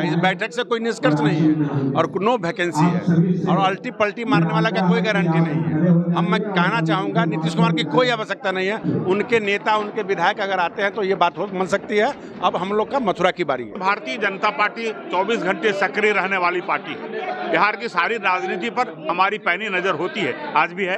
इस बैठक से कोई निष्कर्ष नहीं है और नो वैकेंसी है और अल्टी पल्टी मारने वाला का कोई गारंटी नहीं है। मैं कहना चाहूँगा नीतीश कुमार की कोई आवश्यकता नहीं है। उनके नेता, उनके विधायक अगर आते हैं तो ये बात हो बन सकती है। अब हम लोग का मथुरा की बारी है। भारतीय जनता पार्टी 24 घंटे सक्रिय रहने वाली पार्टी है। बिहार की सारी राजनीति पर हमारी पैनी नजर होती है, आज भी है,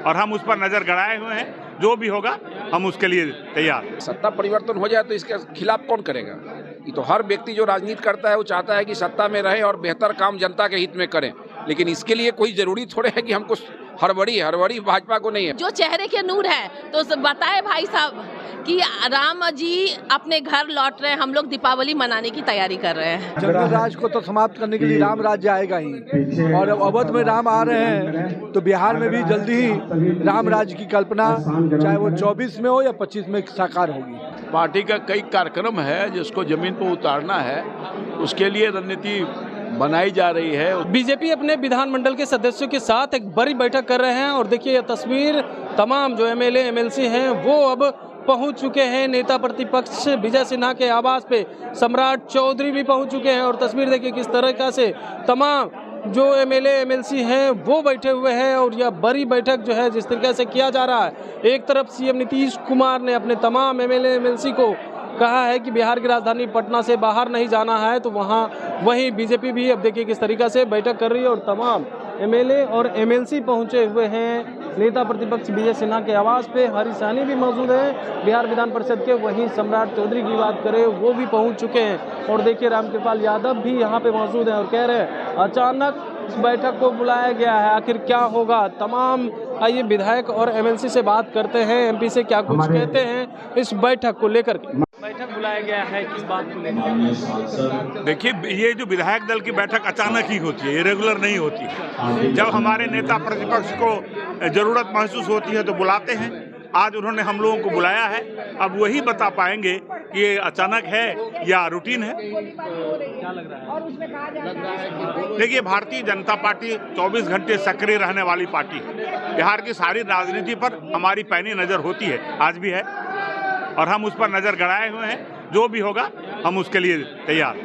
और हम उस पर नजर गड़ाए हुए हैं। जो भी होगा हम उसके लिए तैयार। सत्ता परिवर्तन हो जाए तो इसके खिलाफ कौन करेगा? ये तो हर व्यक्ति जो राजनीति करता है वो चाहता है कि सत्ता में रहे और बेहतर काम जनता के हित में करें, लेकिन इसके लिए कोई जरूरी थोड़े है कि हमको हड़बड़ी भाजपा को नहीं है। जो चेहरे के नूर है तो बताए भाई साहब कि राम जी अपने घर लौट रहे हैं, हम लोग दीपावली मनाने की तैयारी कर रहे हैं। जंगल राज को तो समाप्त करने के लिए राम राज्य आएगा ही, और अवध में राम आ रहे हैं तो बिहार में भी जल्दी ही राम राज्य की कल्पना, चाहे वो 24 में हो या 25 में, साकार होगी। पार्टी का कई कार्यक्रम है जिसको जमीन पर उतारना है, उसके लिए रणनीति बनाई जा रही है। बीजेपी अपने विधानमंडल के सदस्यों के साथ एक बड़ी बैठक कर रहे हैं और देखिए यह तस्वीर, तमाम जो एमएलए एमएलसी हैं वो अब पहुंच चुके हैं। नेता प्रतिपक्ष विजय सिन्हा के आवास पे सम्राट चौधरी भी पहुंच चुके हैं और तस्वीर देखिए किस तरीका से तमाम जो एमएलए एमएलसी हैं वो बैठे हुए हैं और यह बड़ी बैठक जो है जिस तरीके से किया जा रहा है। एक तरफ सीएम नीतीश कुमार ने अपने तमाम एमएलए एमएलसी को कहा है कि बिहार की राजधानी पटना से बाहर नहीं जाना है, तो वहीं बीजेपी भी अब देखिए किस तरीका से बैठक कर रही है और तमाम एमएलए और एमएलसी पहुंचे हुए हैं। नेता प्रतिपक्ष विजय सिन्हा के आवास पे हरीश सहनी भी मौजूद हैं बिहार विधान परिषद के। वहीं सम्राट चौधरी की बात करें वो भी पहुंच चुके हैं और देखिए रामकृपाल यादव भी यहाँ पे मौजूद हैं और कह रहे हैं अचानक इस बैठक को बुलाया गया है, आखिर क्या होगा। तमाम आइए विधायक और एमएलसी से बात करते हैं, एमपी से क्या कुछ कहते हैं इस बैठक को लेकर के। बैठक बुलाया गया है, किस बात को लेकर? देखिए, ये जो विधायक दल की बैठक अचानक ही होती है, ये रेगुलर नहीं होती है। जब हमारे नेता प्रतिपक्ष को जरूरत महसूस होती है तो बुलाते हैं। आज उन्होंने हम लोगों को बुलाया है, अब वही बता पाएंगे कि ये अचानक है या रूटीन है। क्या लग रहा है? देखिए, भारतीय जनता पार्टी 24 घंटे सक्रिय रहने वाली पार्टी है। बिहार की सारी राजनीति पर हमारी पैनी नजर होती है, आज भी है, और हम उस पर नजर गड़ाए हुए हैं। जो भी होगा हम उसके लिए तैयार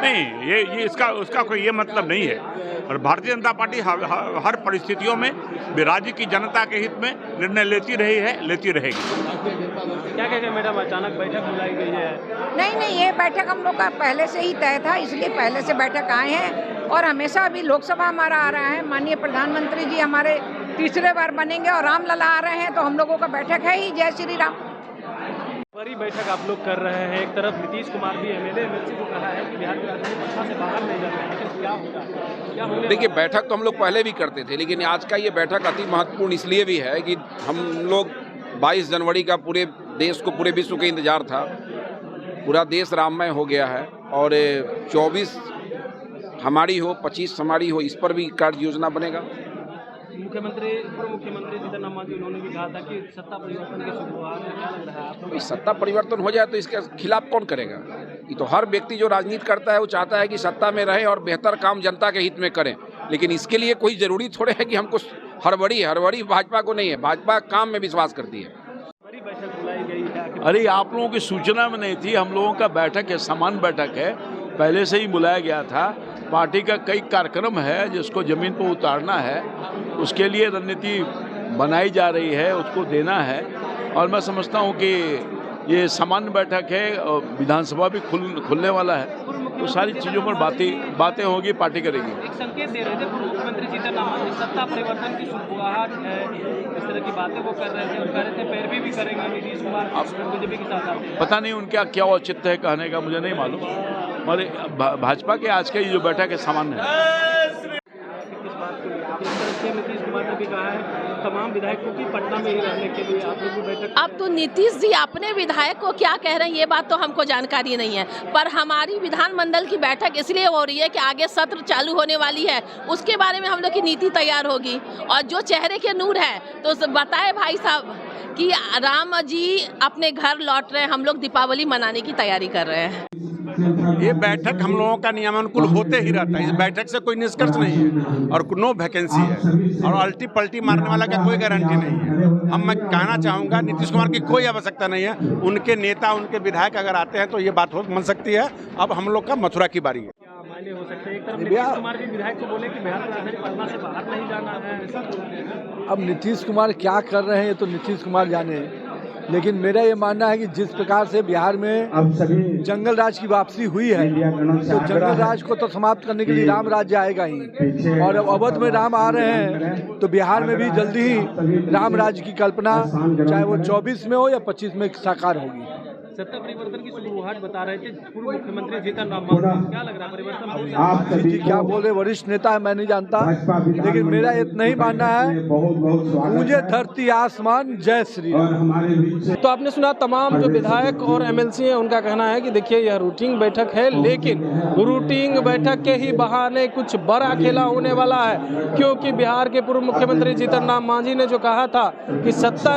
नहीं। ये उसका कोई ये मतलब नहीं है। और भारतीय जनता पार्टी हर परिस्थितियों में राज्य की जनता के हित में निर्णय लेती रही है, लेती रहेगी। क्या कहेंगे मैडम, अचानक बैठक बुलाई गई है? नहीं, ये बैठक हम लोग का पहले से ही तय था, इसलिए पहले से बैठक आए हैं और हमेशा अभी लोकसभा हमारा आ रहा है। माननीय प्रधानमंत्री जी हमारे तीसरे बार बनेंगे और रामलला आ रहे हैं, तो हम लोगों का बैठक है ही। जय श्री राम। बड़ी बैठक आप लोग कर रहे हैं। एक तरफ नीतीश कुमार भी एमएलए एमएलसी को कहा है कि बिहार की राजधानी पटना से बाहर नहीं जाना है, तो क्या होगा, क्या होगा? देखिए, बैठक तो हम लोग पहले भी करते थे, लेकिन आज का ये बैठक अति महत्वपूर्ण इसलिए भी है कि हम लोग 22 जनवरी का पूरे देश को, पूरे विश्व के इंतजार था। पूरा देश राममय हो गया है और 24 हमारी हो, 25 हमारी हो, इस पर भी कार्य योजना बनेगा। मुख्यमंत्री, पूर्व मुख्यमंत्री जीतन राम मांझी उन्होंने भी कहा था कि सत्ता परिवर्तन की शुरुआत है। क्या लग रहा है आपको? सत्ता परिवर्तन हो जाए तो इसके खिलाफ कौन करेगा? ये तो हर व्यक्ति जो राजनीति करता है वो चाहता है कि सत्ता में रहे और बेहतर काम जनता के हित में करें, लेकिन इसके लिए कोई जरूरी थोड़े है कि हमको हड़बड़ी भाजपा को नहीं है। भाजपा काम में विश्वास करती है। बड़ी बैठक बुलाई गई है। अरे, आप लोगों की सूचना में नहीं थी। हम लोगों का बैठक है, सामान्य बैठक है, पहले से ही बुलाया गया था। पार्टी का कई कार्यक्रम है जिसको जमीन पर उतारना है, उसके लिए रणनीति बनाई जा रही है, उसको देना है। और मैं समझता हूँ कि ये सामान्य बैठक है और विधानसभा भी खुलने वाला है, तो सारी चीज़ों पर बातें होगी, पार्टी करेगी। एक संकेत दे रहे थे पूर्व मुख्यमंत्री जीतन राम मांझी, सत्ता परिवर्तन की शुरुआत है, इस तरह की बातें वो कर रहे थे और कह रहे थे पैरवी भी करेंगे नीतीश कुमार बीजेपी के साथ। पता नहीं उनका क्या औचित्य है कहने का, मुझे नहीं मालूम। और भाजपा के आज के जो बैठक है सामान्य है। नीतीश कुमार ने भी कहा है तमाम विधायकों की पटना में ही रहने के लिए आप लोग की बैठक। अब तो नीतीश जी अपने विधायक को क्या कह रहे हैं ये बात तो हमको जानकारी नहीं है, पर हमारी विधानमंडल की बैठक इसलिए हो रही है कि आगे सत्र चालू होने वाली है, उसके बारे में हम लोग की नीति तैयार होगी। और जो चेहरे के नूर है तो बताए भाई साहब कि राम जी अपने घर लौट रहे हैं, हम लोग दीपावली मनाने की तैयारी कर रहे हैं। ये बैठक हम लोगों का नियमानुकूल होते ही रहता है। इस बैठक से कोई निष्कर्ष नहीं है और नो वैकेंसी है और अल्टी पल्टी मारने वाला का कोई गारंटी नहीं है। मैं कहना चाहूँगा नीतीश कुमार की कोई आवश्यकता नहीं है। उनके नेता उनके विधायक अगर आते हैं तो ये बात हो मन सकती है। अब हम लोग का मथुरा की बारी है। हो सकते हैं एक तरफ नीतीश कुमार भी विधायक को बोले कि बिहार राजधानी पटना से बाहर नहीं जाना है। अब नीतीश कुमार क्या कर रहे हैं ये तो नीतीश कुमार जाने, लेकिन मेरा ये मानना है कि जिस प्रकार से बिहार में जंगल राज की वापसी हुई है तो जंगल राज को तो समाप्त करने के लिए राम राज्य आएगा ही, और अब अवध में राम आ रहे हैं तो बिहार में भी जल्दी ही राम राज्य की कल्पना चाहे वो 24 में हो या 25 में साकार होगी। सत्ता परिवर्तन की शुरुआत बता रहे थे पूर्व मुख्यमंत्री जीतन राम मांझी, क्या लग रहा है परिवर्तन जी क्या बोल रहे, वरिष्ठ नेता है मैं नहीं जानता, लेकिन मेरा इतना ही मानना है मुझे धरती आसमान जय श्री राम। तो आपने सुना तमाम जो विधायक और एमएलसी हैं उनका कहना है कि देखिए यह रूटीन बैठक है, लेकिन रूटीन बैठक के ही बहाने कुछ बड़ा खेला होने वाला है, क्योंकि बिहार के पूर्व मुख्यमंत्री जीतन राम मांझी ने जो कहा था कि सत्ता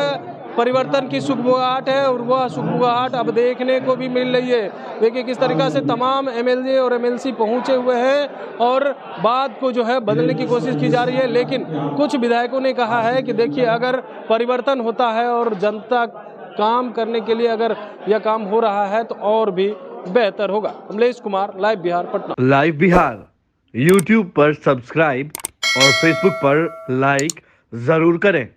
परिवर्तन की सुगबुगाहट है और वह सुगबुगाहट अब देखने को भी मिल रही है। देखिए किस तरीका से तमाम एमएलए और एमएलसी पहुंचे हुए हैं और बात को जो है बदलने की कोशिश की जा रही है, लेकिन कुछ विधायकों ने कहा है कि देखिए अगर परिवर्तन होता है और जनता काम करने के लिए अगर यह काम हो रहा है तो और भी बेहतर होगा। Kamlesh Kumar, live Bihar, Patna. Live Bihar YouTube पर सब्सक्राइब और फेसबुक पर लाइक जरूर करें।